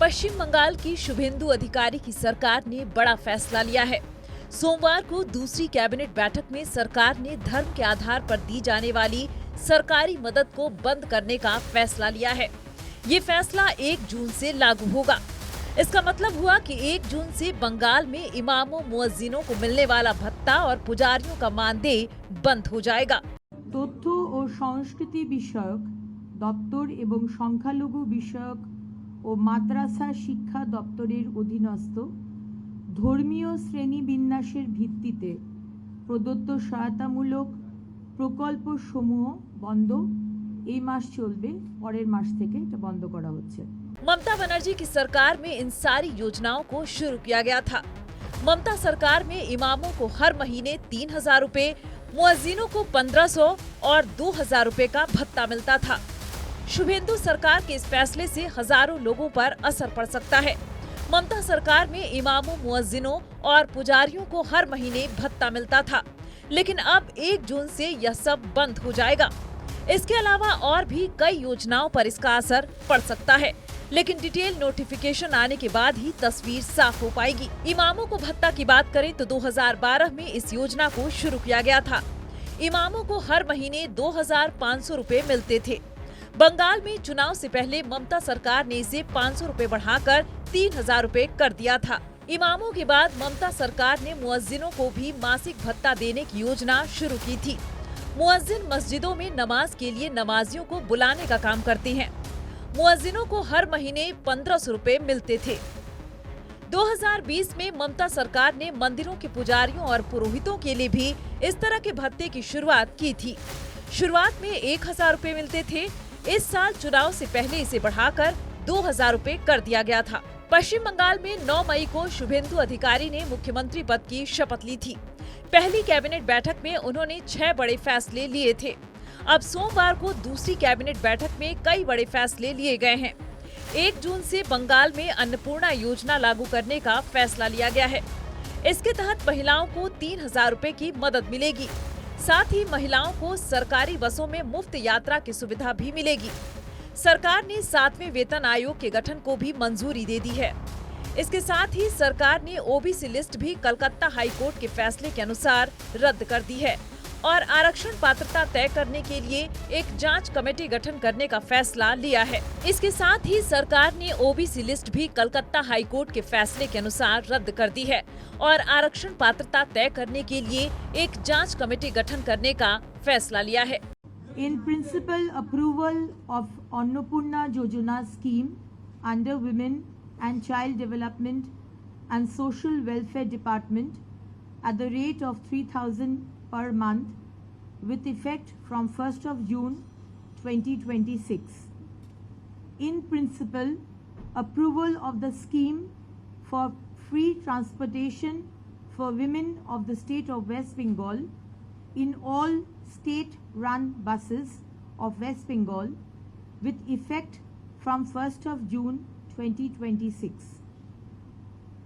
पश्चिम बंगाल की शुभेंदु अधिकारी की सरकार ने बड़ा फैसला लिया है। सोमवार को दूसरी कैबिनेट बैठक में सरकार ने धर्म के आधार पर दी जाने वाली सरकारी मदद को बंद करने का फैसला लिया है। ये फैसला 1 जून से लागू होगा। इसका मतलब हुआ कि 1 जून से बंगाल में इमामों मुअज्जिनों को मिलने वाला भत्ता और पुजारियों का मानदेय बंद हो जाएगा। तथ्य और संस्कृति विषयक दप्तर एवं संख्यालघु विषयक और माद्रासा शिक्षा दप्तरेर अधीनस्थ धर्मीय श्रेणीविन्यासेर भित्तिते प्रदत्त सहायतामूलक प्रकल्प समूह बंद এই মাস চলবে, পরের মাস থেকে এটা বন্ধ করা হচ্ছে। ममता बनर्जी की सरकार में इन सारी योजनाओं को शुरू किया गया था। ममता सरकार में इमामों को हर महीने 3,000 रुपए, मुअज्जिनों को 1,500 और 2,000 रुपए का भत्ता मिलता था। शुभेंदु सरकार के इस फैसले से हजारों लोगों पर असर पड़ सकता है। ममता सरकार में इमामों, मुअज्जिनों और पुजारियों को हर महीने भत्ता मिलता था, लेकिन अब 1 जून से यह सब बंद हो जाएगा। इसके अलावा और भी कई योजनाओं पर इसका असर पड़ सकता है, लेकिन डिटेल नोटिफिकेशन आने के बाद ही तस्वीर साफ हो पाएगी। इमामों को भत्ता की बात करें तो 2012 में इस योजना को शुरू किया गया था। इमामों को हर महीने 2,500 रुपए मिलते थे। बंगाल में चुनाव से पहले ममता सरकार ने इसे 500 रुपए बढ़ाकर 3,000 रुपए कर दिया था। इमामों के बाद ममता सरकार ने मुअज्जिनों को भी मासिक भत्ता देने की योजना शुरू की थी। मुअज्जिन मस्जिदों में नमाज के लिए नमाजियों को बुलाने का काम करते हैं। मुअज्जिनों को हर महीने 1,500 रुपए मिलते थे। 2020 में ममता सरकार ने मंदिरों के पुजारियों और पुरोहितों के लिए भी इस तरह के भत्ते की शुरुआत की थी। शुरुआत में 1,000 रुपए मिलते थे। इस साल चुनाव से पहले इसे बढ़ाकर 2,000 रुपए कर दिया गया था। पश्चिम बंगाल में 9 मई को शुभेंदु अधिकारी ने मुख्यमंत्री पद की शपथ ली थी। पहली कैबिनेट बैठक में उन्होंने 6 बड़े फैसले लिए थे। अब सोमवार को दूसरी कैबिनेट बैठक में कई बड़े फैसले लिए गए हैं। 1 जून से बंगाल में अन्नपूर्णा योजना लागू करने का फैसला लिया गया है। इसके तहत महिलाओं को 3,000 रुपए की मदद मिलेगी। साथ ही महिलाओं को सरकारी बसों में मुफ्त यात्रा की सुविधा भी मिलेगी। सरकार ने 7वें वेतन आयोग के गठन को भी मंजूरी दे दी है। इसके साथ ही सरकार ने ओबीसी लिस्ट भी कलकत्ता हाई कोर्ट के फैसले के अनुसार रद्द कर दी है और आरक्षण पात्रता तय करने के लिए एक जांच कमेटी गठन करने का फैसला लिया है। इसके साथ ही सरकार ने ओबीसी लिस्ट भी कलकत्ता हाई कोर्ट के फैसले के अनुसार रद्द कर दी है और आरक्षण पात्रता तय करने के लिए एक जांच कमेटी गठन करने का फैसला लिया है। In principle, approval of Annapurna Yojana scheme under Women and Child Development and Social Welfare Department at the rate of 3,000 per month with effect from 1st of June 2026. In principle, approval of the scheme for free transportation for women of the state of West Bengal in all state-run buses of West Bengal with effect from 1st of June 2026.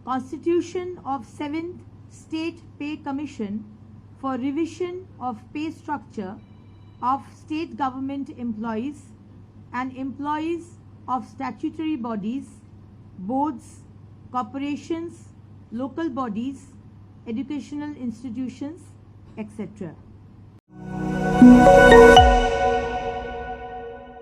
Constitution of 7th State Pay Commission for revision of pay structure of state government employees and employees of statutory bodies, boards, corporations, local bodies, educational institutions, etc.